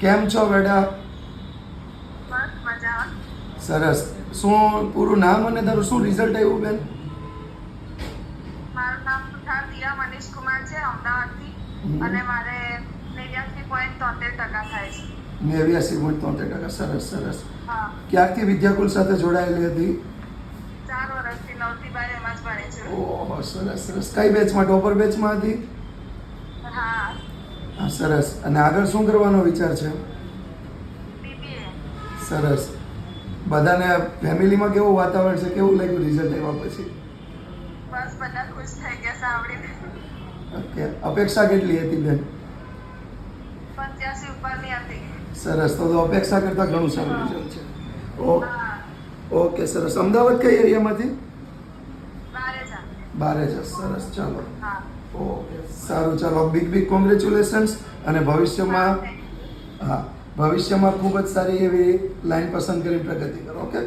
કેમ છો બેટા? બસ મજા. સરસ. શું પૂરું નામ અને તારું શું રિઝલ્ટ આવ્યું બેન? મારું નામ સુથાર દિયા મનીષ કુમાર છે, અમદાવાદથી. અને મારે 89.73% થાય છે. 89.73%. સરસ સરસ. હા, ક્યારથી વિદ્યાકુલ સાથે જોડાયેલી હતી? 4 વર્ષથી 9 થી 12 એમાં જ ભણે છું. ઓહો, સરસ સરસ. કઈ બેચમાં? ટોપર બેચમાં હતી? હા, હા, સરસ. અને આગળ શું કરવાનો વિચાર છે? BBA. સરસ. બધાને ફેમિલીમાં કેવું વાતાવરણ છે? કેવું લાગ્યું રિઝલ્ટ આવ્યા પછી? બસ બધા ખુશ થઈ ગયા સાંભળીને. ઓકે. અપેક્ષા કેટલી હતી બેન? 85 ઉપરની હતી. સરસ. તો અપેક્ષા કરતાં ઘણું સારું રિઝલ્ટ છે. હા, ઓકે, સરસ. અમદાવાદ કઈ એરિયામાંથી? બારેજા. બારેજા. સરસ. ચાલો. હા. ઓકે, સારું. ચાલો, બિગ બિગ કોંગ્રેચ્યુલેશન્સ. અને ભવિષ્યમાં, thank you. હા, ભવિષ્યમાં ખૂબ જ સારી એવી લાઈન પસંદ કરી પ્રગતિ કરો. ઓકે.